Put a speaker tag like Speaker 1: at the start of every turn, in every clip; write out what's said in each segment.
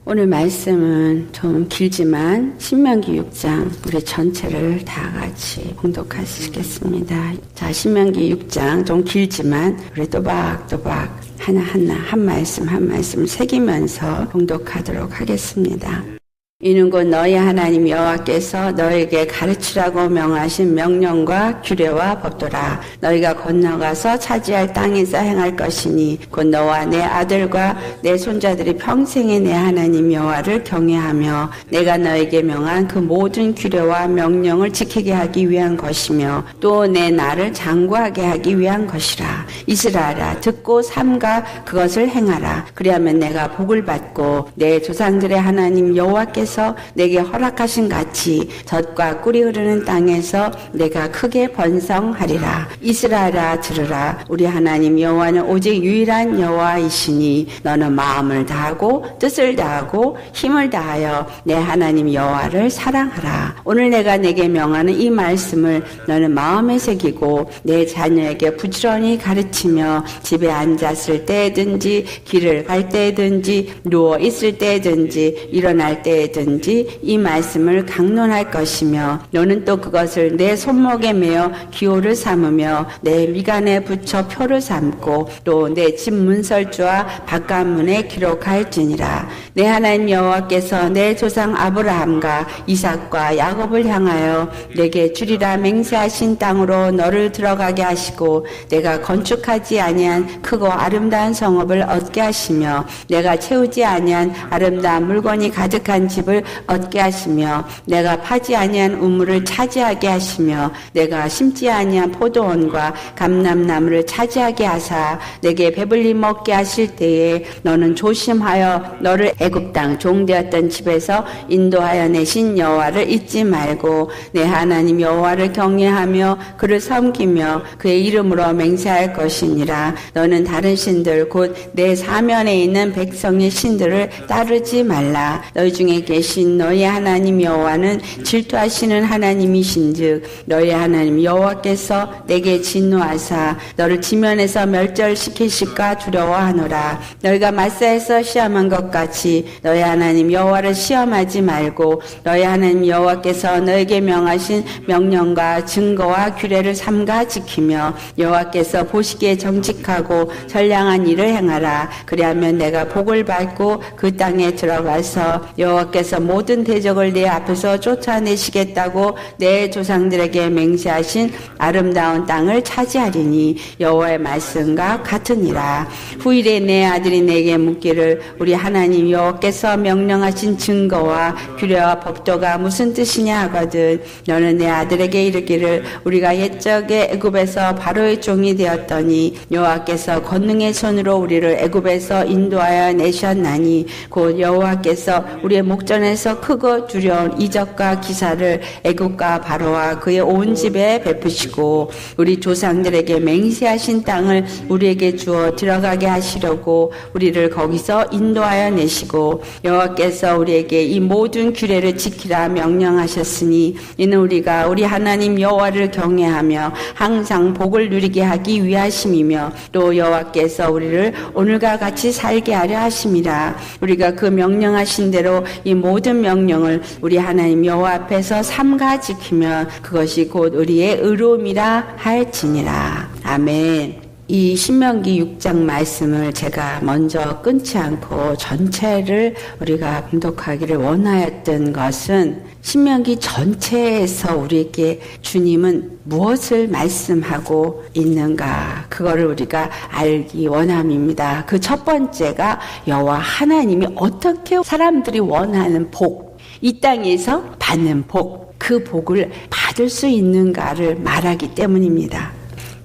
Speaker 1: 오늘 말씀은 좀 길지만 신명기 6장 우리 전체를 다 같이 봉독하시겠습니다. 자, 신명기 6장 좀 길지만 우리 또박또박 하나하나 한 말씀 새기면서 봉독하도록 하겠습니다. 이는 곧 너희 하나님 여호와께서 너에게 가르치라고 명하신 명령과 규례와 법도라. 너희가 건너가서 차지할 땅에서 행할 것이니 곧 너와 내 아들과 내 손자들이 평생에 내 하나님 여호와를 경외하며 내가 너에게 명한 그 모든 규례와 명령을 지키게 하기 위한 것이며 또 내 나를 장구하게 하기 위한 것이라. 이스라엘아, 듣고 삼가 그것을 행하라. 그리하면 내가 복을 받고 내 조상들의 하나님 여호와께서 내게 허락하신 같이 젖과 꿀이 흐르는 땅에서 내가 크게 번성하리라. 이스라엘아, 들으라. 우리 하나님 여호와는 오직 유일한 여호와이시니 너는 마음을 다하고 뜻을 다하고 힘을 다하여 내 하나님 여호와를 사랑하라. 오늘 내가 내게 명하는 이 말씀을 너는 마음에 새기고 내 자녀에게 부지런히 가르치며 집에 앉았을 때든지 길을 갈 때든지 누워 있을 때든지 일어날 때든지 이 말씀을 강론할 것이며 너는 또 그것을 내 손목에 매어 기호를 삼으며 내 미간에 붙여 표를 삼고 또 내 집 문설주와 바깥문에 기록할지니라. 내 하나님 여호와께서 내 조상 아브라함과 이삭과 야곱을 향하여 내게 주리라 맹세하신 땅으로 너를 들어가게 하시고 내가 건축하지 아니한 크고 아름다운 성읍을 얻게 하시며 내가 채우지 아니한 아름다운 물건이 가득한 집을 얻게 하시며 내가 파지 아니한 우물을 차지하게 하시며 내가 심지 아니한 포도원과 감람나무를 차지하게 하사 내게 배불리 먹게 하실 때에 너는 조심하여 너를 애굽 땅 종되었던 집에서 인도하여 내신 여호와를 잊지 말고 내 하나님 여호와를 경외하며 그를 섬기며 그의 이름으로 맹세할 것이니라. 너는 다른 신들 곧 내 사면에 있는 백성의 신들을 따르지 말라. 너희 중에 계신 너희 하나님 여호와는 질투하시는 하나님이신즉 너희 하나님 여호와께서 내게 진노하사 너를 지면에서 멸절시키실까 두려워하노라. 너희가 마사에서 시험한 것 같이 너희 하나님 여호와를 시험하지 말고 너희 하나님 여호와께서 너에게 명하신 명령과 증거와 규례를 삼가 지키며 여호와께서 보시기에 정직하고 선량한 일을 행하라. 그리하면 내가 복을 받고 그 땅에 들어가서 여호와께서 모든 대적을 내 앞에서 쫓아내시겠다고 내 조상들에게 맹세하신 아름다운 땅을 차지하리니 여호와의 말씀과 같으니라. 후일에 내 아들이 내게 묻기를 우리 하나님 여호와께서 명령하신 증거와 규례와 법도가 무슨 뜻이냐 하거든 너는 내 아들에게 이르기를 우리가 옛적에 애굽에서 바로의 종이 되었더니 여호와께서 권능의 손으로 우리를 애굽에서 인도하여 내셨나니 곧 여호와께서 우리의 목전에서 크고 두려운 이적과 기사를 애굽과 바로와 그의 온 집에 베푸시고 우리 조상들에게 맹세하신 땅을 우리에게 주어 들어가게 하시려고 우리를 거기서 인도하여 내시고 여호와께서 우리에게 이 모든 규례를 지키라 명령하셨으니 이는 우리가 우리 하나님 여호와를 경외하며 항상 복을 누리게 하기 위하심이며 또 여호와께서 우리를 오늘과 같이 살게 하려 하심이라. 우리가 그 명령하신 대로 이 모든 명령을 우리 하나님 여호와 앞에서 삼가 지키면 그것이 곧 우리의 의로움이라 할지니라. 아멘. 이 신명기 6장 말씀을 제가 먼저 끊지 않고 전체를 우리가 봉독하기를 원하였던 것은 신명기 전체에서 우리에게 주님은 무엇을 말씀하고 있는가 그거를 우리가 알기 원함입니다. 그 첫 번째가 여호와 하나님이 어떻게 사람들이 원하는 복, 이 땅에서 받는 복, 그 복을 받을 수 있는가를 말하기 때문입니다.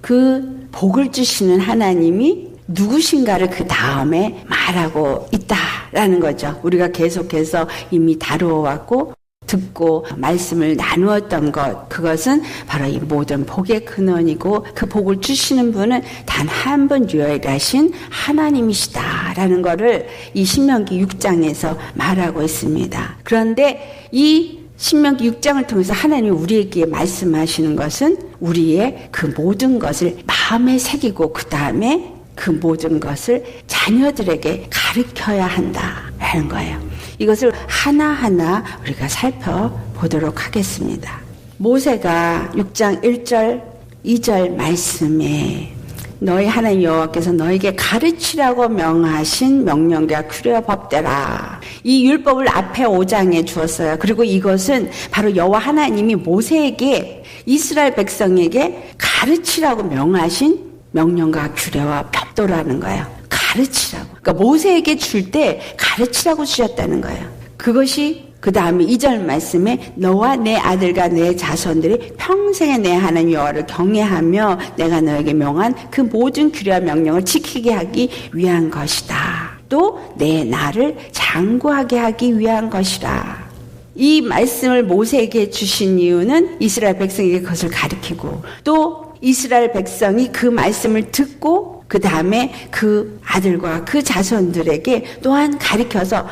Speaker 1: 그 복을 주시는 하나님이 누구신가를 그 다음에 말하고 있다라는 거죠. 우리가 계속해서 이미 다루어 왔고 듣고 말씀을 나누었던 것, 그것은 바로 이 모든 복의 근원이고 그 복을 주시는 분은 단 한 분 유일하신 하나님이시다라는 것을 이 신명기 6장에서 말하고 있습니다. 그런데 이 신명기 6장을 통해서 하나님이 우리에게 말씀하시는 것은 우리의 그 모든 것을 마음에 새기고 그 다음에 그 모든 것을 자녀들에게 가르쳐야 한다라는 거예요. 이것을 하나하나 우리가 살펴보도록 하겠습니다. 모세가 6장 1절 2절 말씀에 너희 하나님 여호와께서 너에게 가르치라고 명하신 명령과 규례와 법대라. 이 율법을 앞에 5장에 주었어요. 그리고 이것은 바로 여호와 하나님이 모세에게 이스라엘 백성에게 가르치라고 명하신 명령과 규례와 법도라는 거예요. 가르치라고. 그러니까 모세에게 줄 때 가르치라고 주셨다는 거예요. 그것이 그 다음에 2절 말씀에 너와 내 아들과 내 자손들이 평생에 내 하나님 여호와를 경외하며 내가 너에게 명한 그 모든 규례와 명령을 지키게 하기 위한 것이다. 또 내 나를 장구하게 하기 위한 것이라. 이 말씀을 모세에게 주신 이유는 이스라엘 백성에게 그것을 가르치고 또 이스라엘 백성이 그 말씀을 듣고 그 다음에 그 아들과 그 자손들에게 또한 가르쳐서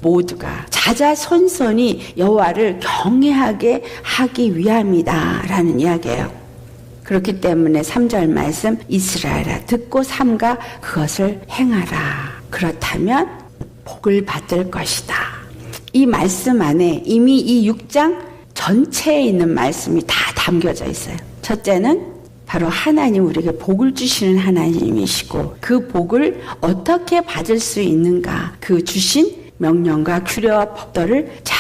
Speaker 1: 모두가 자자손손이 여호와를 경외하게 하기 위함이다라는 이야기예요. 그렇기 때문에 3절 말씀 이스라엘아 듣고 삼가 그것을 행하라. 그렇다면 복을 받을 것이다. 이 말씀 안에 이미 이 6장 전체에 있는 말씀이 다 담겨져 있어요. 첫째는 바로 하나님 우리에게 복을 주시는 하나님이시고 그 복을 어떻게 받을 수 있는가 그 주신 명령과 규례와 법도를 잘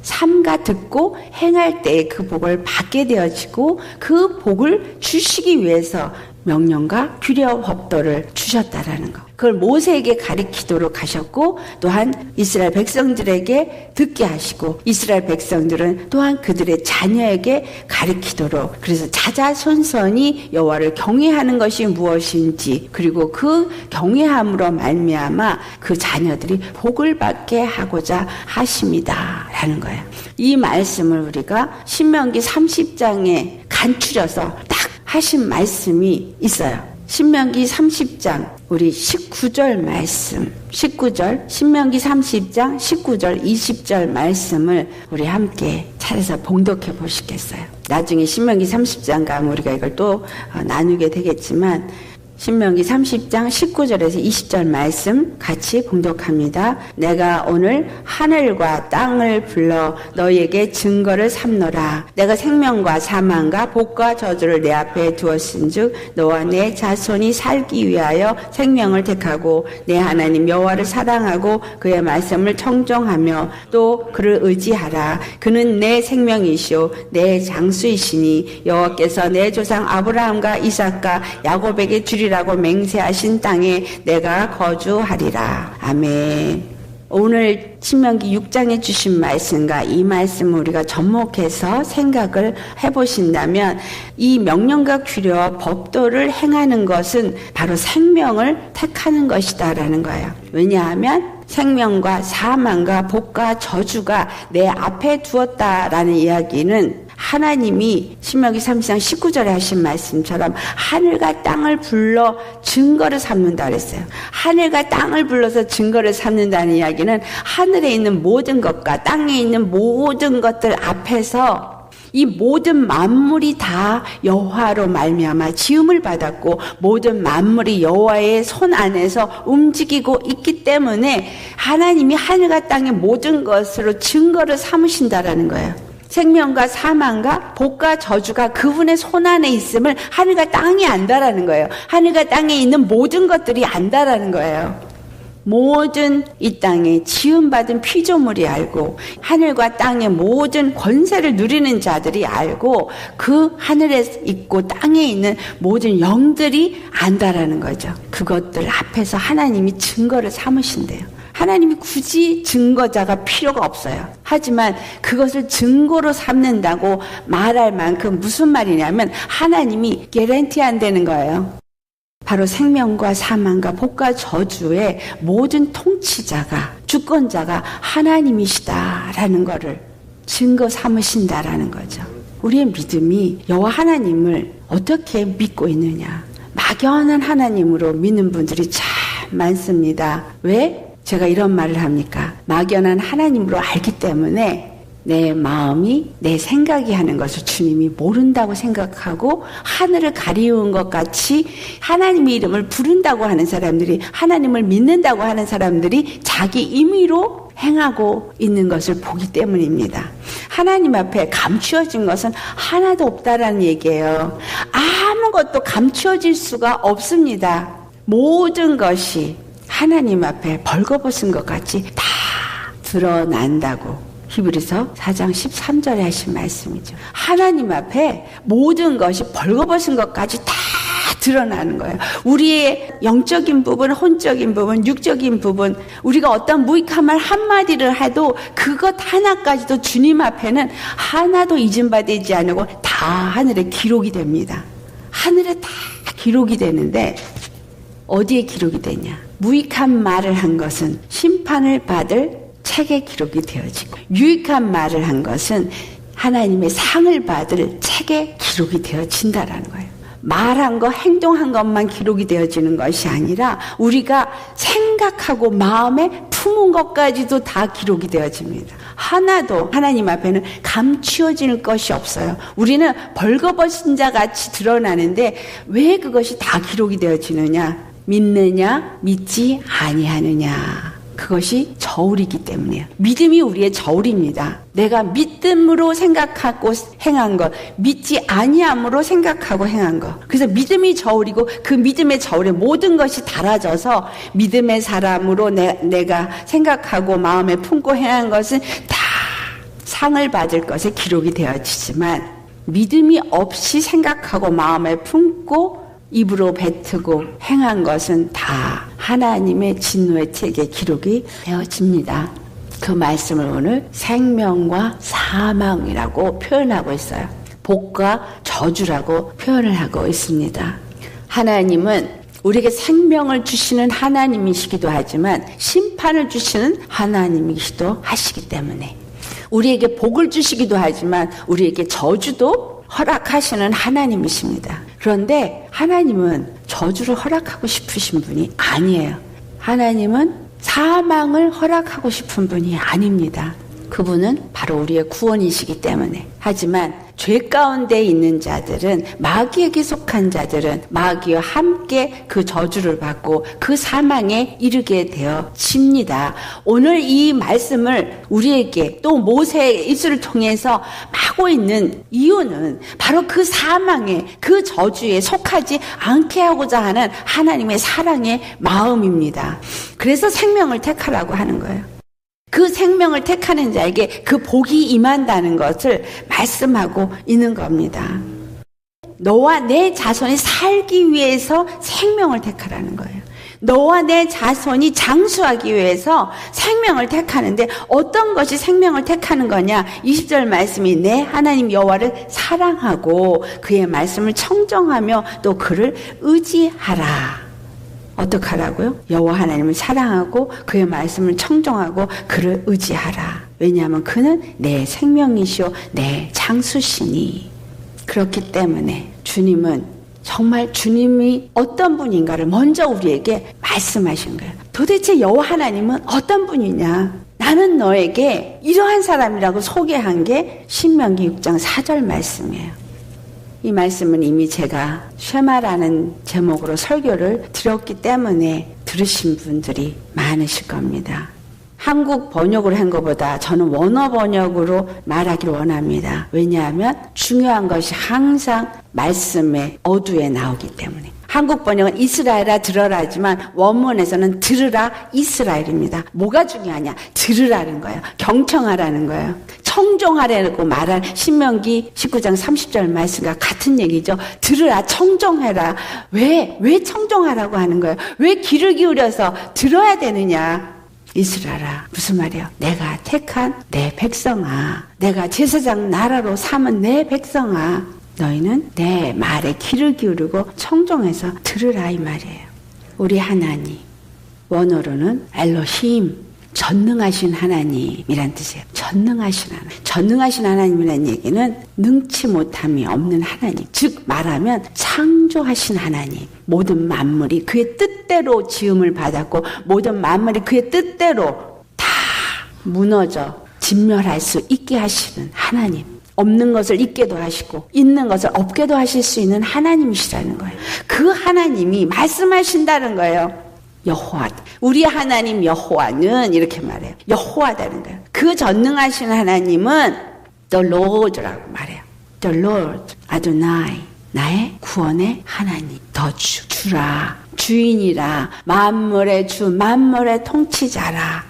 Speaker 1: 삼가 듣고 행할 때 그 복을 받게 되어지고 그 복을 주시기 위해서 명령과 규례와 법도를 주셨다라는 것. 그걸 모세에게 가르치도록 하셨고 또한 이스라엘 백성들에게 듣게 하시고 이스라엘 백성들은 또한 그들의 자녀에게 가르치도록 그래서 자자손손이 여호와를 경외하는 것이 무엇인지 그리고 그 경외함으로 말미암아 그 자녀들이 복을 받게 하고자 하십니다라는 거예요. 이 말씀을 우리가 신명기 30장에 간추려서 딱 하신 말씀이 있어요. 신명기 30장 우리 19절 말씀 19절 신명기 30장 19절 20절 말씀을 우리 함께 찾아서 봉독해 보시겠어요? 나중에 신명기 30장 가면 우리가 이걸 또 나누게 되겠지만 신명기 30장 19절에서 20절 말씀 같이 봉독합니다. 내가 오늘 하늘과 땅을 불러 너희에게 증거를 삼노라. 내가 생명과 사망과 복과 저주를 내 앞에 두었은즉 너와 내 자손이 살기 위하여 생명을 택하고 내 하나님 여호와를 사랑하고 그의 말씀을 청종하며 또 그를 의지하라. 그는 내 생명이시오 내 장수이시니 여호와께서 내 조상 아브라함과 이삭과 야곱에게 주리라고 맹세하신 땅에 내가 거주하리라. 아멘. 오늘 신명기 6장에 주신 말씀과 이 말씀을 우리가 접목해서 생각을 해보신다면 이 명령과 규례와 법도를 행하는 것은 바로 생명을 택하는 것이다라는 거예요. 왜냐하면 생명과 사망과 복과 저주가 내 앞에 두었다라는 이야기는 하나님이 신명기 30장 19절에 하신 말씀처럼 하늘과 땅을 불러 증거를 삼는다 그랬어요. 하늘과 땅을 불러서 증거를 삼는다는 이야기는 하늘에 있는 모든 것과 땅에 있는 모든 것들 앞에서 이 모든 만물이 다 여호와로 말미암아 지음을 받았고 모든 만물이 여호와의 손 안에서 움직이고 있기 때문에 하나님이 하늘과 땅의 모든 것으로 증거를 삼으신다라는 거예요. 생명과 사망과 복과 저주가 그분의 손 안에 있음을 하늘과 땅이 안다라는 거예요. 하늘과 땅에 있는 모든 것들이 안다라는 거예요. 모든 이 땅에 지음받은 피조물이 알고 하늘과 땅의 모든 권세를 누리는 자들이 알고 그 하늘에 있고 땅에 있는 모든 영들이 안다라는 거죠. 그것들 앞에서 하나님이 증거를 삼으신대요. 하나님이 굳이 증거자가 필요가 없어요. 하지만 그것을 증거로 삼는다고 말할 만큼 무슨 말이냐면 하나님이 개런티 안 되는 거예요. 바로 생명과 사망과 복과 저주의 모든 통치자가 주권자가 하나님이시다라는 것을 증거 삼으신다라는 거죠. 우리의 믿음이 여호와 하나님을 어떻게 믿고 있느냐. 막연한 하나님으로 믿는 분들이 참 많습니다. 왜? 제가 이런 말을 합니까? 막연한 하나님으로 알기 때문에 내 마음이 내 생각이 하는 것을 주님이 모른다고 생각하고 하늘을 가리운 것 같이 하나님의 이름을 부른다고 하는 사람들이 하나님을 믿는다고 하는 사람들이 자기 임의로 행하고 있는 것을 보기 때문입니다. 하나님 앞에 감추어진 것은 하나도 없다라는 얘기예요. 아무것도 감추어질 수가 없습니다. 모든 것이 하나님 앞에 벌거벗은 것 같이 다 드러난다고 히브리서 4장 13절에 하신 말씀이죠. 하나님 앞에 모든 것이 벌거벗은 것까지 다 드러나는 거예요. 우리의 영적인 부분, 혼적인 부분, 육적인 부분, 우리가 어떤 무익한 말 한마디를 해도 그것 하나까지도 주님 앞에는 하나도 잊음받지 않고 다 하늘에 기록이 됩니다. 하늘에 다 기록이 되는데 어디에 기록이 되냐? 무익한 말을 한 것은 심판을 받을 책에 기록이 되어지고, 유익한 말을 한 것은 하나님의 상을 받을 책에 기록이 되어진다라는 거예요. 말한 거, 행동한 것만 기록이 되어지는 것이 아니라 우리가 생각하고 마음에 품은 것까지도 다 기록이 되어집니다. 하나도 하나님 앞에는 감추어질 것이 없어요. 우리는 벌거벗은 자 같이 드러나는데 왜 그것이 다 기록이 되어지느냐? 믿느냐, 믿지 아니하느냐. 그것이 저울이기 때문이에요. 믿음이 우리의 저울입니다. 내가 믿음으로 생각하고 행한 것, 믿지 아니함으로 생각하고 행한 것. 그래서 믿음이 저울이고 그 믿음의 저울에 모든 것이 달아져서 믿음의 사람으로 내가 생각하고 마음에 품고 행한 것은 다 상을 받을 것에 기록이 되어지지만, 믿음이 없이 생각하고 마음에 품고 입으로 뱉고 행한 것은 다 하나님의 진노의 책에 기록이 되어집니다. 그 말씀을 오늘 생명과 사망이라고 표현하고 있어요. 복과 저주라고 표현을 하고 있습니다. 하나님은 우리에게 생명을 주시는 하나님이시기도 하지만 심판을 주시는 하나님이시기도 하시기 때문에, 우리에게 복을 주시기도 하지만 우리에게 저주도 허락하시는 하나님이십니다. 그런데 하나님은 저주를 허락하고 싶으신 분이 아니에요. 하나님은 사망을 허락하고 싶은 분이 아닙니다. 그분은 바로 우리의 구원이시기 때문에. 하지만 죄 가운데 있는 자들은, 마귀에게 속한 자들은 마귀와 함께 그 저주를 받고 그 사망에 이르게 되어집니다. 오늘 이 말씀을 우리에게 또 모세의 입술을 통해서 하고 있는 이유는 바로 그 사망에, 그 저주에 속하지 않게 하고자 하는 하나님의 사랑의 마음입니다. 그래서 생명을 택하라고 하는 거예요. 그 생명을 택하는 자에게 그 복이 임한다는 것을 말씀하고 있는 겁니다. 너와 내 자손이 살기 위해서 생명을 택하라는 거예요. 너와 내 자손이 장수하기 위해서 생명을 택하는데, 어떤 것이 생명을 택하는 거냐? 20절 말씀이 내 하나님 여호와를 사랑하고 그의 말씀을 청정하며 또 그를 의지하라. 어떻게 하라고요? 여호와 하나님을 사랑하고 그의 말씀을 청정하고 그를 의지하라. 왜냐하면 그는 내 생명이시오 내 장수시니. 그렇기 때문에 주님은 정말 주님이 어떤 분인가를 먼저 우리에게 말씀하신 거예요. 도대체 여호와 하나님은 어떤 분이냐? 나는 너에게 이러한 사람이라고 소개한 게 신명기 6장 4절 말씀이에요. 이 말씀은 이미 제가 쉐마라는 제목으로 설교를 드렸기 때문에 들으신 분들이 많으실 겁니다. 한국 번역으로 한 것보다 저는 원어 번역으로 말하기를 원합니다. 왜냐하면 중요한 것이 항상 말씀의 어두에 나오기 때문에. 한국 번역은 이스라엘아 들어라지만 원문에서는 들으라 이스라엘입니다. 뭐가 중요하냐? 들으라는 거예요. 경청하라는 거예요. 청종하라고 말한 신명기 19장 30절 말씀과 같은 얘기죠. 들으라, 청종해라. 왜 청종하라고 하는 거예요? 왜 귀를 기울여서 들어야 되느냐? 이스라엘아, 무슨 말이야? 내가 택한 내 백성아, 내가 제사장 나라로 삼은 내 백성아, 너희는 내 말에 귀를 기울이고 청종해서 들으라, 이 말이에요. 우리 하나님, 원어로는 엘로힘, 전능하신 하나님이란 뜻이에요. 전능하신 하나님. 전능하신 하나님이라는 얘기는 능치 못함이 없는 하나님. 즉 말하면 창조하신 하나님. 모든 만물이 그의 뜻대로 지음을 받았고 모든 만물이 그의 뜻대로 다 무너져 진멸할 수 있게 하시는 하나님. 없는 것을 있게도 하시고 있는 것을 없게도 하실 수 있는 하나님이시라는 거예요. 그 하나님이 말씀하신다는 거예요. 여호와. 우리 하나님 여호와는 이렇게 말해요. 여호와다는 거예요. 그 전능하신 하나님은 The Lord라고 말해요. The Lord, 아도나이, 나의 구원의 하나님. 더 주라, 주인이라, 만물의 주, 만물의 통치자라.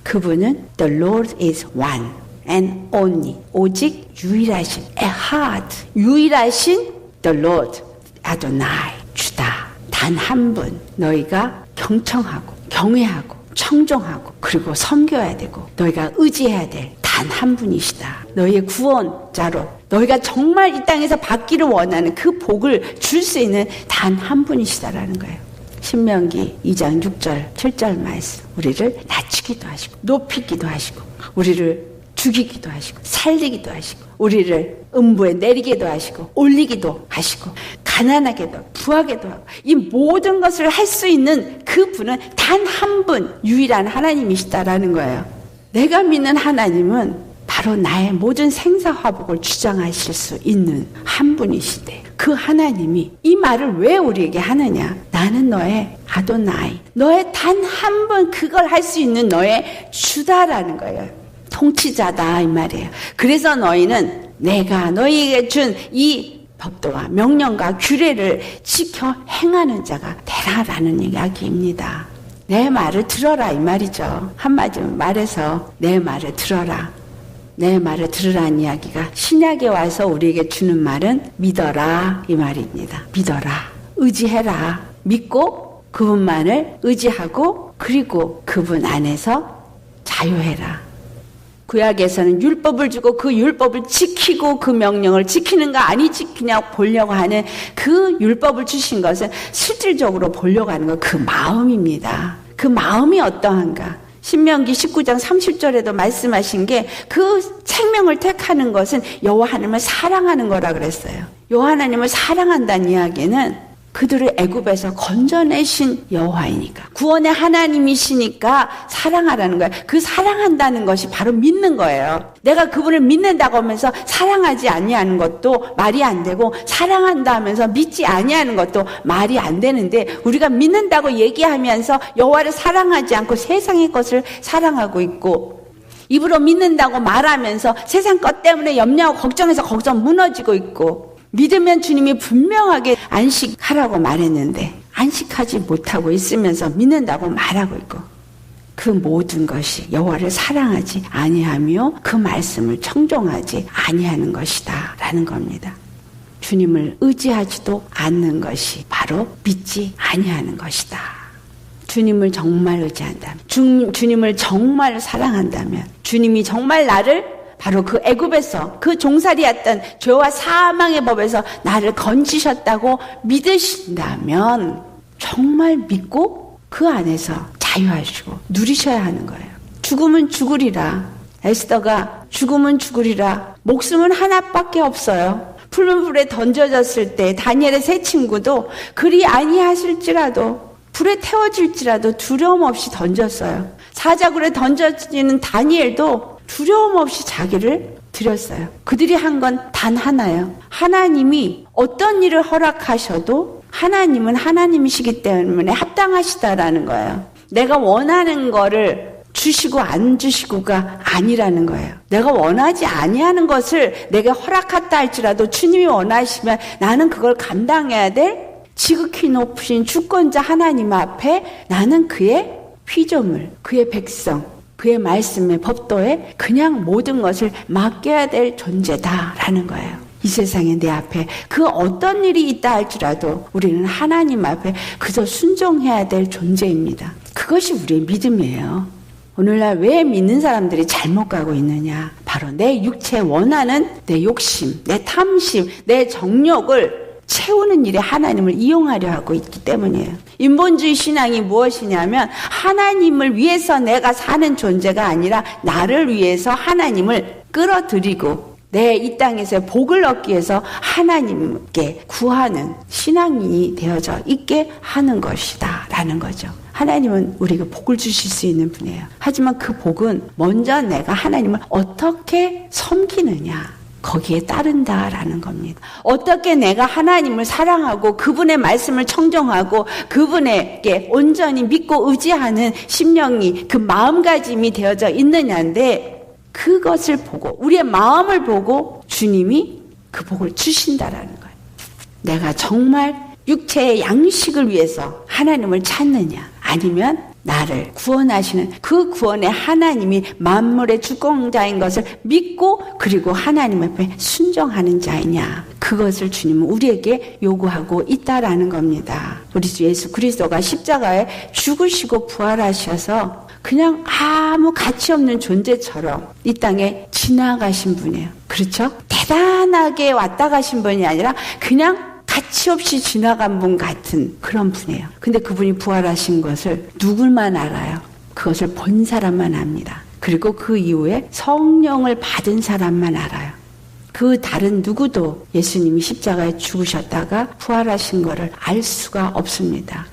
Speaker 1: 그분은 The Lord is one and only. 오직 유일하신, ehad, 유일하신 The Lord, 아도나이, 주다. 단 한 분. 너희가 경청하고 경외하고 청종하고 그리고 섬겨야 되고 너희가 의지해야 될 단 한 분이시다. 너희의 구원자로 너희가 정말 이 땅에서 받기를 원하는 그 복을 줄 수 있는 단 한 분이시다라는 거예요. 신명기 2장 6절 7절 말씀. 우리를 낮추기도 하시고 높이기도 하시고 우리를 죽이기도 하시고 살리기도 하시고 우리를 음부에 내리기도 하시고 올리기도 하시고 가난하게도 부하게도 하고 이 모든 것을 할 수 있는 그 분은 단 한 분 유일한 하나님이시다라는 거예요. 내가 믿는 하나님은 바로 나의 모든 생사화복을 주장하실 수 있는 한 분이시대. 그 하나님이 이 말을 왜 우리에게 하느냐? 나는 너의 아도나이, 너의 단 한 분 그걸 할 수 있는 너의 주다라는 거예요. 통치자다 이 말이에요. 그래서 너희는 내가 너희에게 준 이 법도와 명령과 규례를 지켜 행하는 자가 되라라는 이야기입니다. 내 말을 들어라 이 말이죠. 한마디로 말해서 내 말을 들어라. 내 말을 들으라는 이야기가 신약에 와서 우리에게 주는 말은 믿어라 이 말입니다. 믿어라. 의지해라. 믿고 그분만을 의지하고 그리고 그분 안에서 자유해라. 구약에서는 율법을 주고 그 율법을 지키고 그 명령을 지키는가 아니 지키냐 보려고 하는 그 율법을 주신 것은 실질적으로 보려고 하는 것, 그 마음입니다. 그 마음이 어떠한가. 신명기 19장 30절에도 말씀하신 게 그 생명을 택하는 것은 여호와 하나님을 사랑하는 거라 그랬어요. 여호와 하나님을 사랑한다는 이야기는 그들을 애굽에서 건져내신 여호와이니까 구원의 하나님이시니까 사랑하라는 거예요. 그 사랑한다는 것이 바로 믿는 거예요. 내가 그분을 믿는다고 하면서 사랑하지 아니하는 것도 말이 안 되고 사랑한다 하면서 믿지 아니하는 것도 말이 안 되는데 우리가 믿는다고 얘기하면서 여호와를 사랑하지 않고 세상의 것을 사랑하고 있고 입으로 믿는다고 말하면서 세상 것 때문에 염려하고 걱정해서 걱정 무너지고 있고 믿으면 주님이 분명하게 안식하라고 말했는데 안식하지 못하고 있으면서 믿는다고 말하고 있고 그 모든 것이 여호와를 사랑하지 아니하며 그 말씀을 청종하지 아니하는 것이다 라는 겁니다. 주님을 의지하지도 않는 것이 바로 믿지 아니하는 것이다. 주님을 정말 의지한다면 주님을 정말 사랑한다면 주님이 정말 나를 바로 그 애굽에서 그 종살이였던 죄와 사망의 법에서 나를 건지셨다고 믿으신다면 정말 믿고 그 안에서 자유하시고 누리셔야 하는 거예요. 죽음은 죽으리라. 에스더가 죽음은 죽으리라. 목숨은 하나밖에 없어요. 푸른 불에 던져졌을 때 다니엘의 세 친구도 그리 아니하실지라도 불에 태워질지라도 두려움 없이 던졌어요. 사자굴에 던져지는 다니엘도 두려움 없이 자기를 드렸어요. 그들이 한 건 단 하나예요. 하나님이 어떤 일을 허락하셔도 하나님은 하나님이시기 때문에 합당하시다라는 거예요. 내가 원하는 거를 주시고 안 주시고가 아니라는 거예요. 내가 원하지 아니하는 것을 내가 허락했다 할지라도 주님이 원하시면 나는 그걸 감당해야 될 지극히 높으신 주권자 하나님 앞에 나는 그의 피조물, 그의 백성, 그의 말씀의 법도에 그냥 모든 것을 맡겨야 될 존재다라는 거예요. 이 세상에 내 앞에 그 어떤 일이 있다 할지라도 우리는 하나님 앞에 그저 순종해야 될 존재입니다. 그것이 우리의 믿음이에요. 오늘날 왜 믿는 사람들이 잘못 가고 있느냐? 바로 내 육체에 원하는 내 욕심, 내 탐심, 내 정욕을 채우는 일에 하나님을 이용하려 하고 있기 때문이에요. 인본주의 신앙이 무엇이냐면 하나님을 위해서 내가 사는 존재가 아니라 나를 위해서 하나님을 끌어들이고 내 이 땅에서 복을 얻기 위해서 하나님께 구하는 신앙이 되어져 있게 하는 것이다 라는 거죠. 하나님은 우리에게 복을 주실 수 있는 분이에요. 하지만 그 복은 먼저 내가 하나님을 어떻게 섬기느냐 거기에 따른다라는 겁니다. 어떻게 내가 하나님을 사랑하고 그분의 말씀을 청정하고 그분에게 온전히 믿고 의지하는 심령이 그 마음가짐이 되어져 있느냐인데 그것을 보고 우리의 마음을 보고 주님이 그 복을 주신다라는 거예요. 내가 정말 육체의 양식을 위해서 하나님을 찾느냐 아니면 나를 구원하시는 그 구원의 하나님이 만물의 주권자인 것을 믿고 그리고 하나님 앞에 순종하는 자이냐 그것을 주님은 우리에게 요구하고 있다라는 겁니다. 우리 주 예수 그리스도가 십자가에 죽으시고 부활하셔서 그냥 아무 가치 없는 존재처럼 이 땅에 지나가신 분이에요. 그렇죠? 대단하게 왔다 가신 분이 아니라 그냥 가치 없이 지나간 분 같은 그런 분이에요. 근데 그분이 부활하신 것을 누굴만 알아요? 그것을 본 사람만 압니다. 그리고 그 이후에 성령을 받은 사람만 알아요. 그 다른 누구도 예수님이 십자가에 죽으셨다가 부활하신 것을 알 수가 없습니다.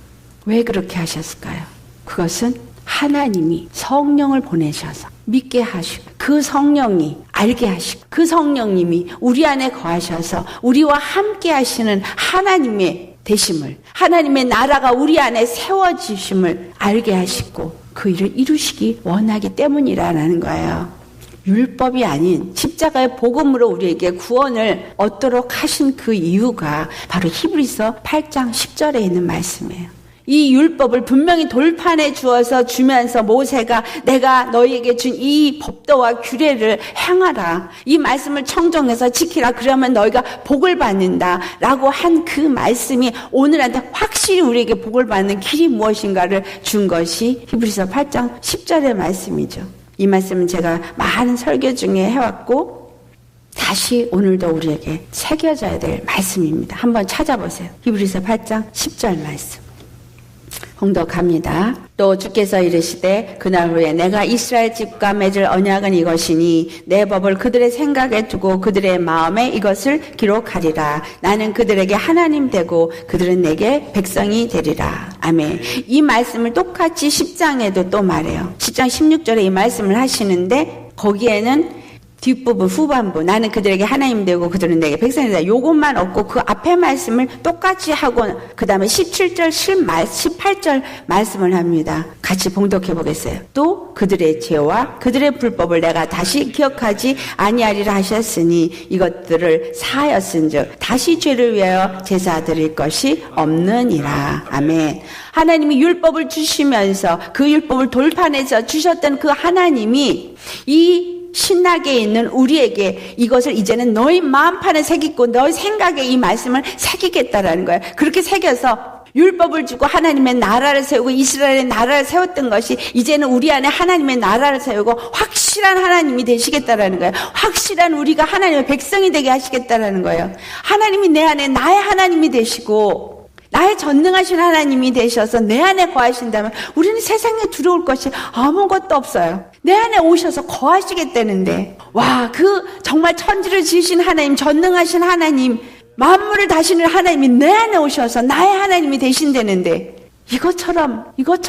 Speaker 1: 왜 그렇게 하셨을까요? 그것은 하나님이 성령을 보내셔서 믿게 하시고 그 성령이 알게 하시고 그 성령님이 우리 안에 거하셔서 우리와 함께 하시는 하나님의 되심을 하나님의 나라가 우리 안에 세워지심을 알게 하시고 그 일을 이루시기 원하기 때문이라는 거예요. 율법이 아닌 십자가의 복음으로 우리에게 구원을 얻도록 하신 그 이유가 바로 히브리서 8장 10절에 있는 말씀이에요. 이 율법을 분명히 돌판에 주어서 주면서 모세가 내가 너희에게 준 이 법도와 규례를 행하라. 이 말씀을 청정해서 지키라. 그러면 너희가 복을 받는다. 라고 한 그 말씀이 오늘한테 확실히 우리에게 복을 받는 길이 무엇인가를 준 것이 히브리서 8장 10절의 말씀이죠. 이 말씀은 제가 많은 설교 중에 해왔고 다시 오늘도 우리에게 새겨져야 될 말씀입니다. 한번 찾아보세요. 히브리서 8장 10절 말씀. 홍독합니다. 또 주께서 이르시되 그날 후에 내가 이스라엘 집과 맺을 언약은 이것이니 내 법을 그들의 생각에 두고 그들의 마음에 이것을 기록하리라. 나는 그들에게 하나님 되고 그들은 내게 백성이 되리라. 아멘. 이 말씀을 똑같이 10장에도 또 말해요. 10장 16절에 이 말씀을 하시는데 거기에는 뒷부분 후반부 나는 그들에게 하나님 되고 그들은 내게 백성이 되리라. 요것만 없고 그 앞에 말씀을 똑같이 하고 그 다음에 17절 18절 말씀을 합니다. 같이 봉독해 보겠어요. 또 그들의 죄와 그들의 불법을 내가 다시 기억하지 아니하리라 하셨으니 이것들을 사하였은즉 다시 죄를 위하여 제사 드릴 것이 없느니라. 아멘. 하나님이 율법을 주시면서 그 율법을 돌판에서 주셨던 그 하나님이 이 신나게 있는 우리에게 이것을 이제는 너희 마음판에 새기고 너희 생각에 이 말씀을 새기겠다라는 거예요. 그렇게 새겨서 율법을 주고 하나님의 나라를 세우고 이스라엘의 나라를 세웠던 것이 이제는 우리 안에 하나님의 나라를 세우고 확실한 하나님이 되시겠다라는 거예요. 확실한 우리가 하나님의 백성이 되게 하시겠다라는 거예요. 하나님이 내 안에 나의 하나님이 되시고 나의 전능하신 하나님이 되셔서 내 안에 거하신다면 우리는 세상에 두려울 것이 아무것도 없어요. 내 안에 오셔서 거하시겠다는데 와, 그 정말 천지를 지으신 하나님, 전능하신 하나님, 만물을 다스리는 하나님이 내 안에 오셔서 나의 하나님이 되신다는데 이것처럼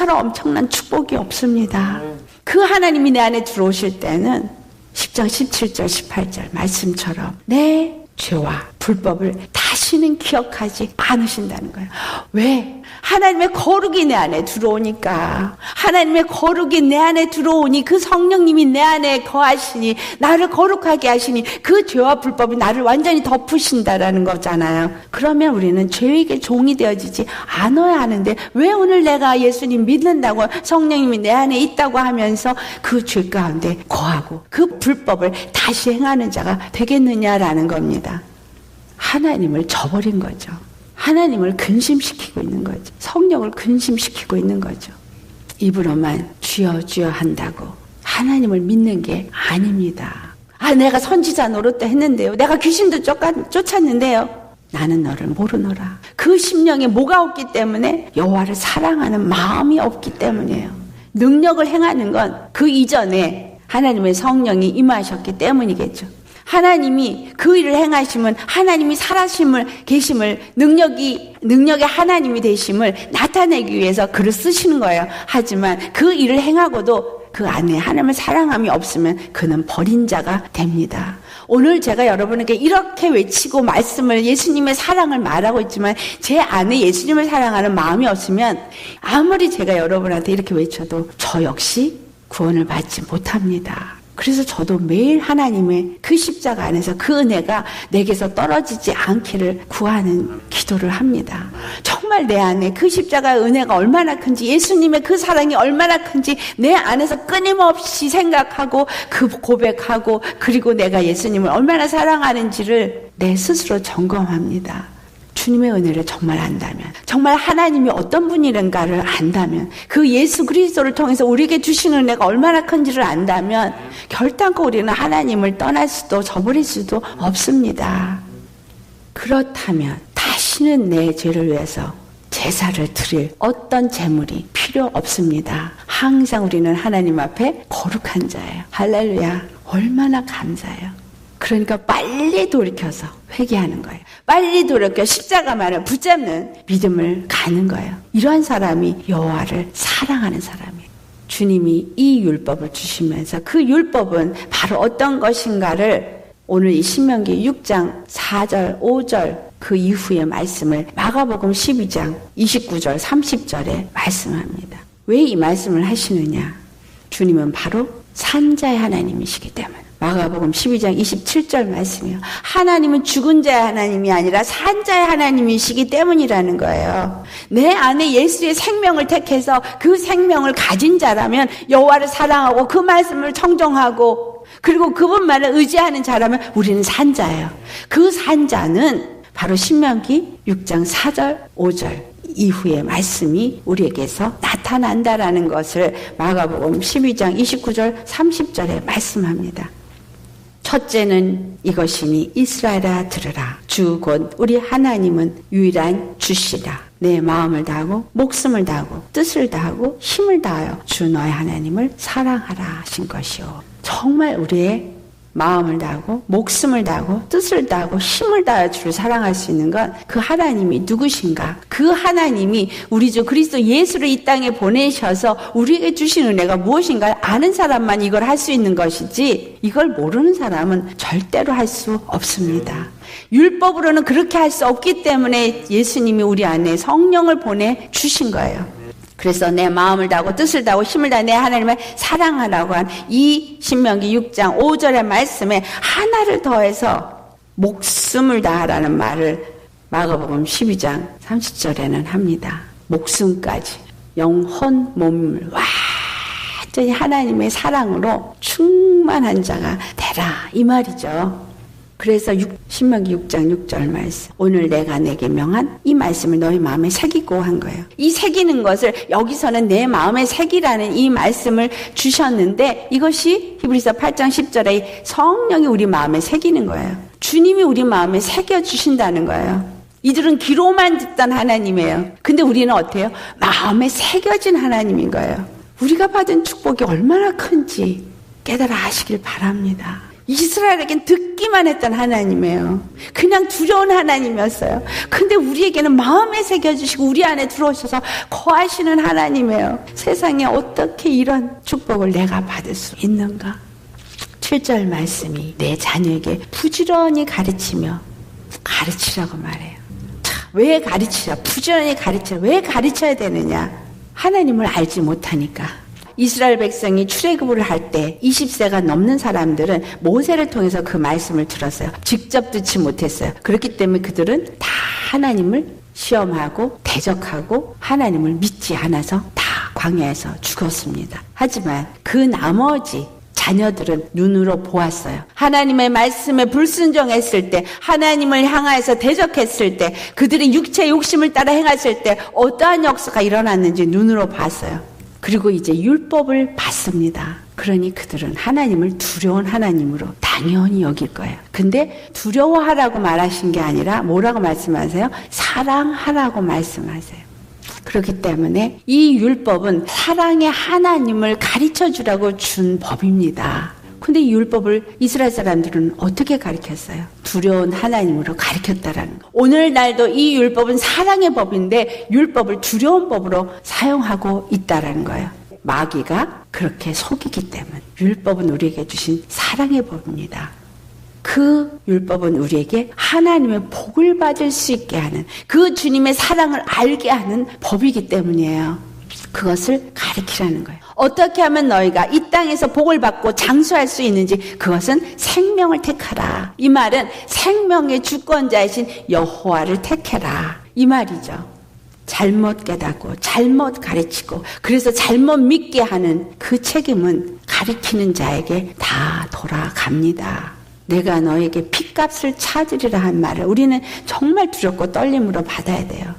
Speaker 1: 엄청난 축복이 없습니다. 그 하나님이 내 안에 들어오실 때는 10장 17절 18절 말씀처럼 내 죄와 불법을 다시는 기억하지 않으신다는 거예요. 왜? 하나님의 거룩이 내 안에 들어오니까. 하나님의 거룩이 내 안에 들어오니 그 성령님이 내 안에 거하시니 나를 거룩하게 하시니 그 죄와 불법이 나를 완전히 덮으신다라는 거잖아요. 그러면 우리는 죄에게 종이 되어지지 않아야 하는데 왜 오늘 내가 예수님 믿는다고 성령님이 내 안에 있다고 하면서 그 죄 가운데 거하고 그 불법을 다시 행하는 자가 되겠느냐라는 겁니다. 하나님을 저버린 거죠. 하나님을 근심시키고 있는 거죠. 성령을 근심시키고 있는 거죠. 입으로만 주여 주여 한다고 하나님을 믿는 게 아닙니다. 아, 내가 선지자 노릇도 했는데요. 내가 귀신도 쫓았는데요. 나는 너를 모르노라. 그 심령에 뭐가 없기 때문에 여호와를 사랑하는 마음이 없기 때문이에요. 능력을 행하는 건 그 이전에 하나님의 성령이 임하셨기 때문이겠죠. 하나님이 그 일을 행하심은 하나님이 살아심을 계심을 능력의 하나님이 되심을 나타내기 위해서 글을 쓰시는 거예요. 하지만 그 일을 행하고도 그 안에 하나님을 사랑함이 없으면 그는 버린 자가 됩니다. 오늘 제가 여러분에게 이렇게 외치고 말씀을 예수님의 사랑을 말하고 있지만 제 안에 예수님을 사랑하는 마음이 없으면 아무리 제가 여러분한테 이렇게 외쳐도 저 역시 구원을 받지 못합니다. 그래서 저도 매일 하나님의 그 십자가 안에서 그 은혜가 내게서 떨어지지 않기를 구하는 기도를 합니다. 정말 내 안에 그 십자가의 은혜가 얼마나 큰지, 예수님의 그 사랑이 얼마나 큰지 내 안에서 끊임없이 생각하고 그 고백하고, 그리고 내가 예수님을 얼마나 사랑하는지를 내 스스로 점검합니다. 주님의 은혜를 정말 안다면, 정말 하나님이 어떤 분이란가를 안다면, 그 예수 그리스도를 통해서 우리에게 주신 은혜가 얼마나 큰지를 안다면 결단코 우리는 하나님을 떠날 수도 저버릴 수도 없습니다. 그렇다면 다시는 내 죄를 위해서 제사를 드릴 어떤 제물이 필요 없습니다. 항상 우리는 하나님 앞에 거룩한 자예요. 할렐루야. 얼마나 감사해요. 그러니까 빨리 돌이켜서 회개하는 거예요. 빨리 돌이켜 십자가만을 붙잡는 믿음을 가는 거예요. 이러한 사람이 여호와를 사랑하는 사람이에요. 주님이 이 율법을 주시면서 그 율법은 바로 어떤 것인가를 오늘 이 신명기 6장 4절 5절 그 이후의 말씀을 마가복음 12장 29절 30절에 말씀합니다. 왜 이 말씀을 하시느냐? 주님은 바로 산자의 하나님이시기 때문에. 마가복음 12장 27절 말씀이요. 하나님은 죽은 자의 하나님이 아니라 산 자의 하나님이시기 때문이라는 거예요. 내 안에 예수의 생명을 택해서 그 생명을 가진 자라면 여호와를 사랑하고 그 말씀을 청정하고 그리고 그분만을 의지하는 자라면 우리는 산 자예요. 그 산 자는 바로 신명기 6장 4절 5절 이후의 말씀이 우리에게서 나타난다라는 것을 마가복음 12장 29절 30절에 말씀합니다. 첫째는 이것이니 이스라엘아 들으라. 주 곧 우리 하나님은 유일한 주시라. 내 마음을 다하고 목숨을 다하고 뜻을 다하고 힘을 다하여 주 너의 하나님을 사랑하라 하신 것이요. 정말 우리의 마음을 다하고 목숨을 다하고 뜻을 다하고 힘을 다하여 주를 사랑할 수 있는 건 그 하나님이 누구신가? 그 하나님이 우리 주 그리스도 예수를 이 땅에 보내셔서 우리에게 주신 은혜가 무엇인가 아는 사람만 이걸 할 수 있는 것이지 이걸 모르는 사람은 절대로 할 수 없습니다. 율법으로는 그렇게 할 수 없기 때문에 예수님이 우리 안에 성령을 보내주신 거예요. 그래서 내 마음을 다하고 뜻을 다하고 힘을 다해 내 하나님을 사랑하라고 한 이 신명기 6장 5절의 말씀에 하나를 더해서 목숨을 다하라는 말을 마가복음 12장 30절에는 합니다. 목숨까지 영혼 몸을 완전히 하나님의 사랑으로 충만한 자가 되라 이 말이죠. 그래서 신명기 6장 6절 말씀 오늘 내가 내게 명한 이 말씀을 너희 마음에 새기고 한 거예요. 이 새기는 것을 여기서는 내 마음에 새기라는 이 말씀을 주셨는데 이것이 히브리서 8장 10절에 성령이 우리 마음에 새기는 거예요. 주님이 우리 마음에 새겨주신다는 거예요. 이들은 귀로만 듣던 하나님이에요. 근데 우리는 어때요? 마음에 새겨진 하나님인 거예요. 우리가 받은 축복이 얼마나 큰지 깨달아 아시길 바랍니다. 이스라엘에겐 듣기만 했던 하나님이에요. 그냥 두려운 하나님이었어요. 근데 우리에게는 마음에 새겨주시고 우리 안에 들어오셔서 거하시는 하나님이에요. 세상에 어떻게 이런 축복을 내가 받을 수 있는가? 7절 말씀이 내 자녀에게 부지런히 가르치며 가르치라고 말해요. 왜 가르치라? 부지런히 가르치라. 왜 가르쳐야 되느냐? 하나님을 알지 못하니까. 이스라엘 백성이 출애굽을 할 때 20세가 넘는 사람들은 모세를 통해서 그 말씀을 들었어요. 직접 듣지 못했어요. 그렇기 때문에 그들은 다 하나님을 시험하고 대적하고 하나님을 믿지 않아서 다 광야에서 죽었습니다. 하지만 그 나머지 자녀들은 눈으로 보았어요. 하나님의 말씀에 불순종했을 때, 하나님을 향하여서 대적했을 때, 그들이 육체의 욕심을 따라 행했을 때 어떠한 역사가 일어났는지 눈으로 봤어요. 그리고 이제 율법을 받습니다. 그러니 그들은 하나님을 두려운 하나님으로 당연히 여길 거예요. 근데 두려워하라고 말하신 게 아니라 뭐라고 말씀하세요? 사랑하라고 말씀하세요. 그렇기 때문에 이 율법은 사랑의 하나님을 가르쳐주라고 준 법입니다. 근데 이 율법을 이스라엘 사람들은 어떻게 가르쳤어요? 두려운 하나님으로 가르쳤다라는 거. 오늘날도 이 율법은 사랑의 법인데 율법을 두려운 법으로 사용하고 있다라는 거예요. 마귀가 그렇게 속이기 때문에. 율법은 우리에게 주신 사랑의 법입니다. 그 율법은 우리에게 하나님의 복을 받을 수 있게 하는, 그 주님의 사랑을 알게 하는 법이기 때문이에요. 그것을 가르치라는 거예요. 어떻게 하면 너희가 이 땅에서 복을 받고 장수할 수 있는지, 그것은 생명을 택하라. 이 말은 생명의 주권자이신 여호와를 택해라, 이 말이죠. 잘못 깨닫고 잘못 가르치고 그래서 잘못 믿게 하는 그 책임은 가르치는 자에게 다 돌아갑니다. 내가 너에게 핏값을 찾으리라 한 말을 우리는 정말 두렵고 떨림으로 받아야 돼요.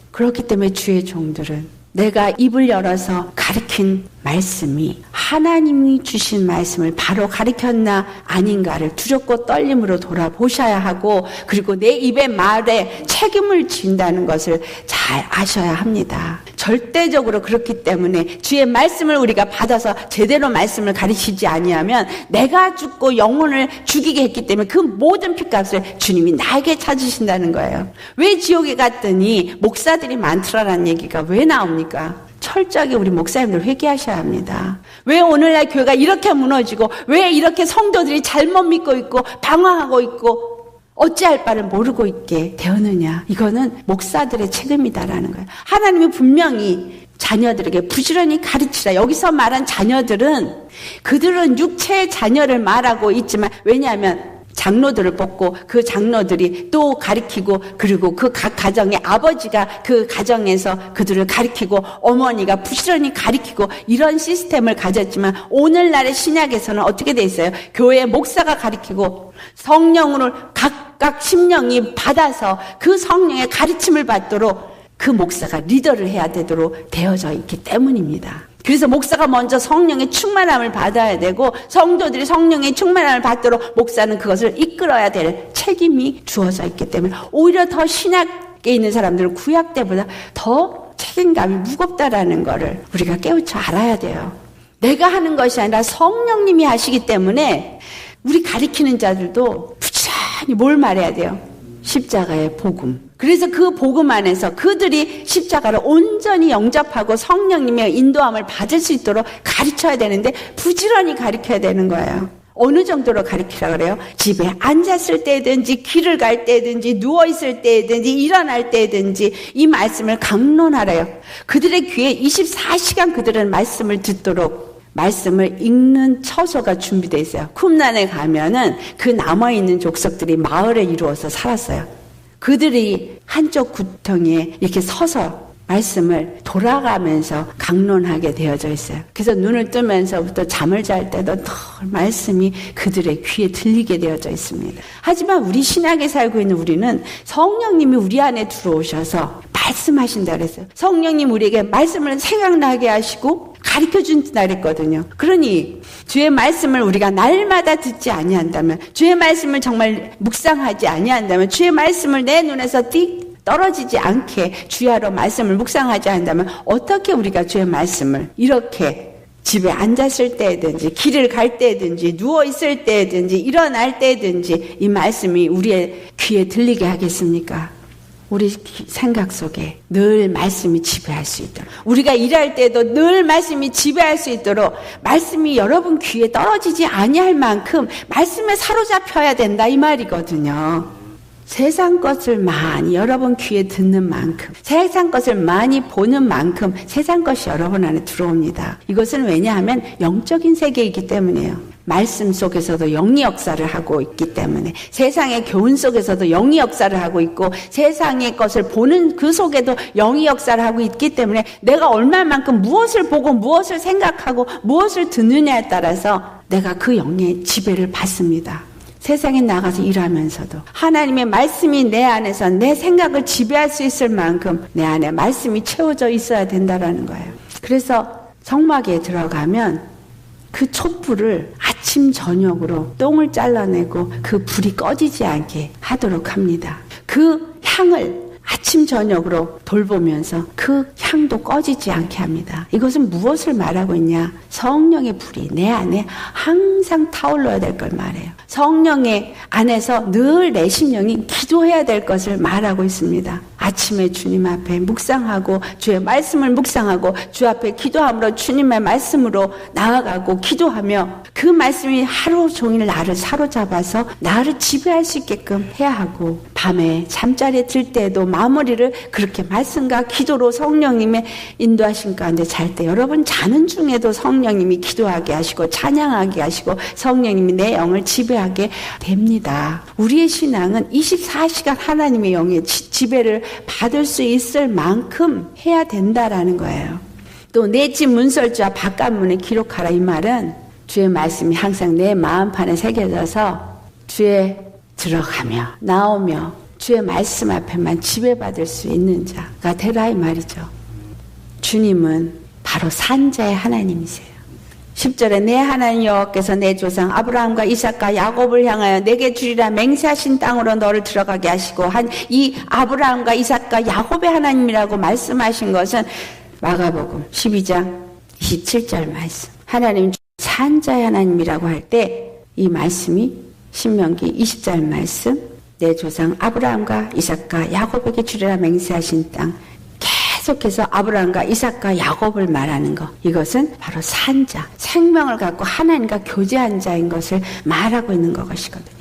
Speaker 1: 그렇기 때문에 주의 종들은 내가 입을 열어서 가르친 말씀이 하나님이 주신 말씀을 바로 가르쳤나 아닌가를 두렵고 떨림으로 돌아보셔야 하고, 그리고 내 입의 말에 책임을 진다는 것을 잘 아셔야 합니다. 절대적으로 그렇기 때문에 주의 말씀을 우리가 받아서 제대로 말씀을 가르치지 아니하면 내가 죽고 영혼을 죽이게 했기 때문에 그 모든 핏값을 주님이 나에게 찾으신다는 거예요. 왜 지옥에 갔더니 목사들이 많더라라는 얘기가 왜 나옵니까? 철저하게 우리 목사님들 회개하셔야 합니다. 왜 오늘날 교회가 이렇게 무너지고, 왜 이렇게 성도들이 잘못 믿고 있고 방황하고 있고 어찌할 바를 모르고 있게 되었느냐. 이거는 목사들의 책임이다라는 거예요. 하나님이 분명히 자녀들에게 부지런히 가르치라. 여기서 말한 자녀들은 그들은 육체의 자녀를 말하고 있지만, 왜냐하면 장로들을 뽑고 그 장로들이 또 가르치고, 그리고 그 각 가정의 아버지가 그 가정에서 그들을 가르치고 어머니가 부지런히 가르치고 이런 시스템을 가졌지만, 오늘날의 신약에서는 어떻게 돼 있어요? 교회 목사가 가르치고 성령으로 각각 심령이 받아서 그 성령의 가르침을 받도록 그 목사가 리더를 해야 되도록 되어져 있기 때문입니다. 그래서 목사가 먼저 성령의 충만함을 받아야 되고, 성도들이 성령의 충만함을 받도록 목사는 그것을 이끌어야 될 책임이 주어져 있기 때문에, 오히려 더 신약에 있는 사람들은 구약 때보다 더 책임감이 무겁다라는 거를 우리가 깨우쳐 알아야 돼요. 내가 하는 것이 아니라 성령님이 하시기 때문에 우리 가르치는 자들도 부지런히 뭘 말해야 돼요? 십자가의 복음. 그래서 그 복음 안에서 그들이 십자가를 온전히 영접하고 성령님의 인도함을 받을 수 있도록 가르쳐야 되는데, 부지런히 가르쳐야 되는 거예요. 어느 정도로 가르치라 그래요? 집에 앉았을 때든지, 길을 갈 때든지, 누워있을 때든지, 일어날 때든지 이 말씀을 강론하래요. 그들의 귀에 24시간 그들은 말씀을 듣도록 말씀을 읽는 처소가 준비되어 있어요. 쿰란에 가면은 그 남아있는 족속들이 마을에 이루어서 살았어요. 그들이 한쪽 구덩이에 이렇게 서서 말씀을 돌아가면서 강론하게 되어져 있어요. 그래서 눈을 뜨면서부터 잠을 잘 때도 더 말씀이 그들의 귀에 들리게 되어져 있습니다. 하지만 우리 신약에 살고 있는 우리는 성령님이 우리 안에 들어오셔서 말씀하신다 그랬어요. 성령님 우리에게 말씀을 생각나게 하시고 가르쳐준다 그랬거든요. 그러니 주의 말씀을 우리가 날마다 듣지 아니한다면, 주의 말씀을 정말 묵상하지 아니한다면, 주의 말씀을 내 눈에서 떨어지지 않게 주야로 말씀을 묵상하지 않는다면, 어떻게 우리가 주의 말씀을 이렇게 집에 앉았을 때든지, 길을 갈 때든지, 누워있을 때든지, 일어날 때든지 이 말씀이 우리의 귀에 들리게 하겠습니까? 우리 생각 속에 늘 말씀이 지배할 수 있도록, 우리가 일할 때도 늘 말씀이 지배할 수 있도록, 말씀이 여러분 귀에 떨어지지 아니할 만큼 말씀에 사로잡혀야 된다 이 말이거든요. 세상 것을 많이 여러분 귀에 듣는 만큼, 세상 것을 많이 보는 만큼 세상 것이 여러분 안에 들어옵니다. 이것은 왜냐하면 영적인 세계이기 때문이에요. 말씀 속에서도 영이 역사를 하고 있기 때문에, 세상의 교훈 속에서도 영이 역사를 하고 있고, 세상의 것을 보는 그 속에도 영이 역사를 하고 있기 때문에, 내가 얼마만큼 무엇을 보고 무엇을 생각하고 무엇을 듣느냐에 따라서 내가 그 영의 지배를 받습니다. 세상에 나가서 일하면서도 하나님의 말씀이 내 안에서 내 생각을 지배할 수 있을 만큼 내 안에 말씀이 채워져 있어야 된다라는 거예요. 그래서 성막에 들어가면 그 촛불을 아침 저녁으로 똥을 잘라내고 그 불이 꺼지지 않게 하도록 합니다. 그 향을 아침 아침 저녁으로 돌보면서 그 향도 꺼지지 않게 합니다. 이것은 무엇을 말하고 있냐? 성령의 불이 내 안에 항상 타올라야 될 걸 말해요. 성령의 안에서 늘 내 심령이 기도해야 될 것을 말하고 있습니다. 아침에 주님 앞에 묵상하고 주의 말씀을 묵상하고 주 앞에 기도함으로 주님의 말씀으로 나아가고 기도하며 그 말씀이 하루 종일 나를 사로잡아서 나를 지배할 수 있게끔 해야 하고, 밤에 잠자리에 들 때에도 마무리를 그렇게 말씀과 기도로 성령님의 인도하신 가운데 잘 때, 여러분 자는 중에도 성령님이 기도하게 하시고 찬양하게 하시고 성령님이 내 영을 지배하게 됩니다. 우리의 신앙은 24시간 하나님의 영의 지배를 받을 수 있을 만큼 해야 된다라는 거예요. 또 내 집 문설주와 바깥문에 기록하라, 이 말은 주의 말씀이 항상 내 마음판에 새겨져서 주의 들어가며 나오며 주의 말씀 앞에만 지배받을 수 있는 자가 되라, 이 말이죠. 주님은 바로 산자의 하나님이세요. 10절에 내 하나님 여호와께서 내 조상 아브라함과 이삭과 야곱을 향하여 내게 주리라 맹세하신 땅으로 너를 들어가게 하시고 한 이 아브라함과 이삭과 야곱의 하나님이라고 말씀하신 것은 마가복음 12장 27절 말씀. 하나님 산자의 하나님이라고 할 때 이 말씀이 신명기 20절 말씀, 내 조상 아브라함과 이삭과 야곱에게 주리라 맹세하신 땅, 계속해서 아브라함과 이삭과 야곱을 말하는 것, 이것은 바로 산자, 생명을 갖고 하나님과 교제한 자인 것을 말하고 있는 것이거든요.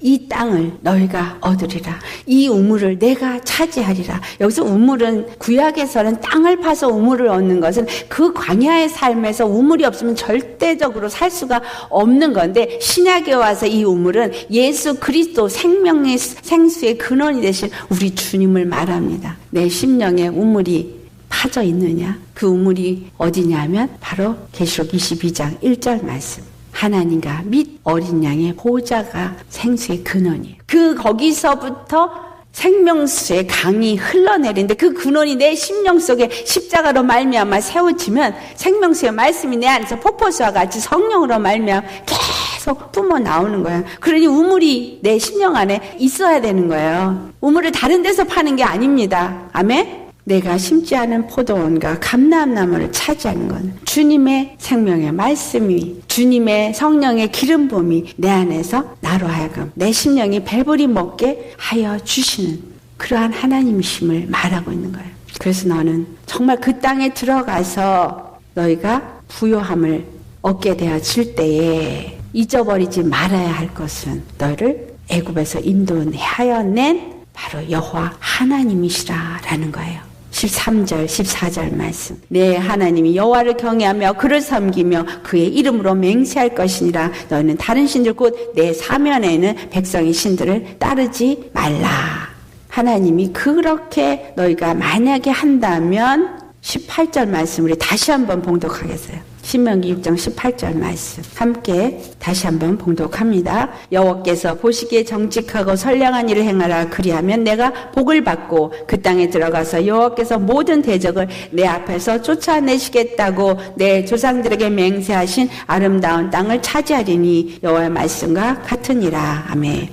Speaker 1: 이 땅을 너희가 얻으리라. 이 우물을 내가 차지하리라. 여기서 우물은, 구약에서는 땅을 파서 우물을 얻는 것은 그 광야의 삶에서 우물이 없으면 절대적으로 살 수가 없는 건데, 신약에 와서 이 우물은 예수 그리스도 생명의 생수의 근원이 되신 우리 주님을 말합니다. 내 심령에 우물이 파져 있느냐? 그 우물이 어디냐면 바로 계시록 22장 1절 말씀. 하나님과 및 어린 양의 보좌가 생수의 근원이에요. 거기서부터 생명수의 강이 흘러내리는데, 그 근원이 내 심령 속에 십자가로 말미암아 세워지면 생명수의 말씀이 내 안에서 폭포수와 같이 성령으로 말미암아 계속 뿜어 나오는 거예요. 그러니 우물이 내 심령 안에 있어야 되는 거예요. 우물을 다른 데서 파는 게 아닙니다. 아멘? 내가 심지 않은 포도원과 감람나무를 차지하는 건 주님의 생명의 말씀이, 주님의 성령의 기름 부음이 내 안에서 나로 하여금 내 심령이 배부리 먹게 하여 주시는 그러한 하나님이심을 말하고 있는 거예요. 그래서 너는 정말 그 땅에 들어가서 너희가 부요함을 얻게 되어질 때에 잊어버리지 말아야 할 것은 너희를 애굽에서 인도하여 낸 바로 여호와 하나님이시라라는 거예요. 13절, 14절 말씀. 내 하나님이 여호와를 경외하며 그를 섬기며 그의 이름으로 맹세할 것이니라. 너희는 다른 신들 곧 내 사면에 있는 백성의 신들을 따르지 말라. 하나님이 그렇게 너희가 만약에 한다면 18절 말씀 우리 다시 한번 봉독하겠어요. 신명기 6장 18절 말씀 함께 다시 한번 봉독합니다. 여호와께서 보시기에 정직하고 선량한 일을 행하라. 그리하면 내가 복을 받고 그 땅에 들어가서 여호와께서 모든 대적을 내 앞에서 쫓아내시겠다고 내 조상들에게 맹세하신 아름다운 땅을 차지하리니 여호와의 말씀과 같으니라. 아멘.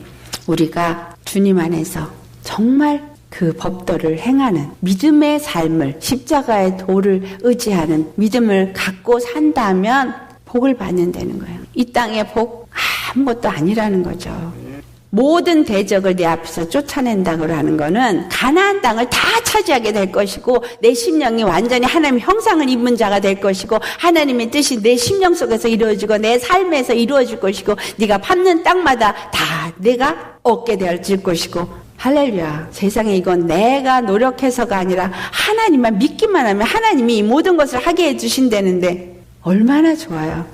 Speaker 1: 우리가 주님 안에서 정말 그 법도를 행하는 믿음의 삶을, 십자가의 도를 의지하는 믿음을 갖고 산다면 복을 받는다는 거예요. 이 땅의 복 아무것도 아니라는 거죠. 모든 대적을 내 앞에서 쫓아낸다고 하는 거는 가나안 땅을 다 차지하게 될 것이고, 내 심령이 완전히 하나님의 형상을 입은 자가 될 것이고, 하나님의 뜻이 내 심령 속에서 이루어지고 내 삶에서 이루어질 것이고, 네가 밟는 땅마다 다 내가 얻게 되어질 것이고, 할렐루야. 세상에 이건 내가 노력해서가 아니라 하나님만 믿기만 하면 하나님이 이 모든 것을 하게 해주신다는데 얼마나 좋아요.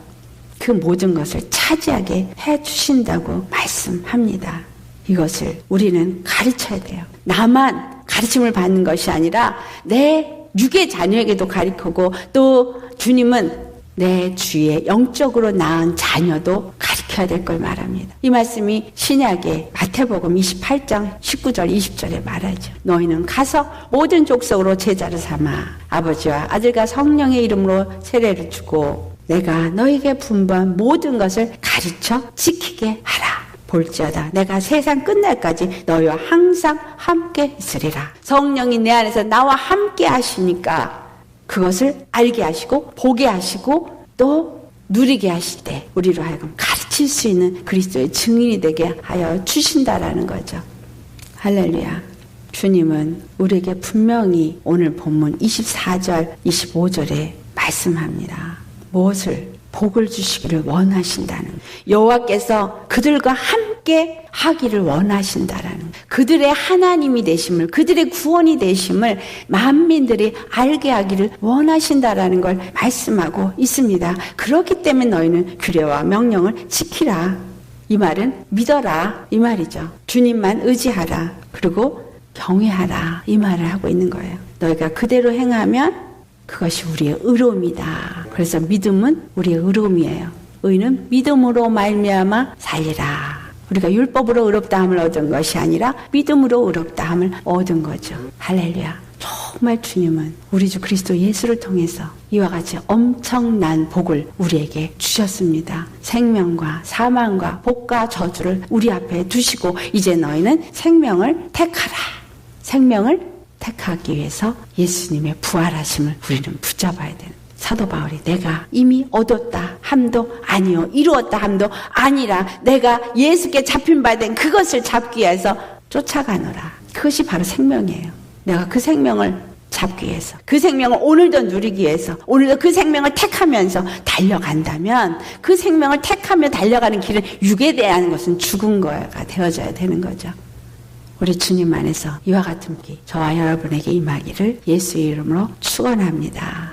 Speaker 1: 그 모든 것을 차지하게 해주신다고 말씀합니다. 이것을 우리는 가르쳐야 돼요. 나만 가르침을 받는 것이 아니라 내 육의 자녀에게도 가르치고, 또 주님은 내 주위에 영적으로 낳은 자녀도 가르쳐야 될 걸 말합니다. 이 말씀이 신약의 마태복음 28장 19절 20절에 말하죠. 너희는 가서 모든 족속으로 제자를 삼아 아버지와 아들과 성령의 이름으로 세례를 주고 내가 너희에게 분부한 모든 것을 가르쳐 지키게 하라. 볼지어다 내가 세상 끝날까지 너희와 항상 함께 있으리라. 성령이 내 안에서 나와 함께 하시니까 그것을 알게 하시고 보게 하시고 또 누리게 하실 때 우리로 하여금 가르칠 수 있는 그리스도의 증인이 되게 하여 주신다라는 거죠. 할렐루야. 주님은 우리에게 분명히 오늘 본문 24절 25절에 말씀합니다. 무엇을? 복을 주시기를 원하신다는, 여호와께서 그들과 함께 하기를 원하신다라는, 그들의 하나님이 되심을, 그들의 구원이 되심을 만민들이 알게 하기를 원하신다라는 걸 말씀하고 있습니다. 그렇기 때문에 너희는 규례와 명령을 지키라. 이 말은 믿어라 이 말이죠. 주님만 의지하라. 그리고 경외하라 이 말을 하고 있는 거예요. 너희가 그대로 행하면 그것이 우리의 의로움이다. 그래서 믿음은 우리의 의로움이에요. 의는 믿음으로 말미암아 살리라. 우리가 율법으로 의롭다함을 얻은 것이 아니라 믿음으로 의롭다함을 얻은 거죠. 할렐루야. 정말 주님은 우리 주 그리스도 예수를 통해서 이와 같이 엄청난 복을 우리에게 주셨습니다. 생명과 사망과 복과 저주를 우리 앞에 두시고 이제 너희는 생명을 택하라. 생명을 택하기 위해서 예수님의 부활하심을 우리는 붙잡아야 되는. 사도 바울이 내가 이미 얻었다 함도 아니요 이루었다 함도 아니라 내가 예수께 잡힌 바 된 그것을 잡기 위해서 쫓아가노라. 그것이 바로 생명이에요. 내가 그 생명을 잡기 위해서, 그 생명을 오늘도 누리기 위해서, 오늘도 그 생명을 택하면서 달려간다면 그 생명을 택하며 달려가는 길은 육에 대한 것은 죽은 거가 되어져야 되는 거죠. 우리 주님 안에서 이와 같은 길 저와 여러분에게 임하기를 예수의 이름으로 축원합니다.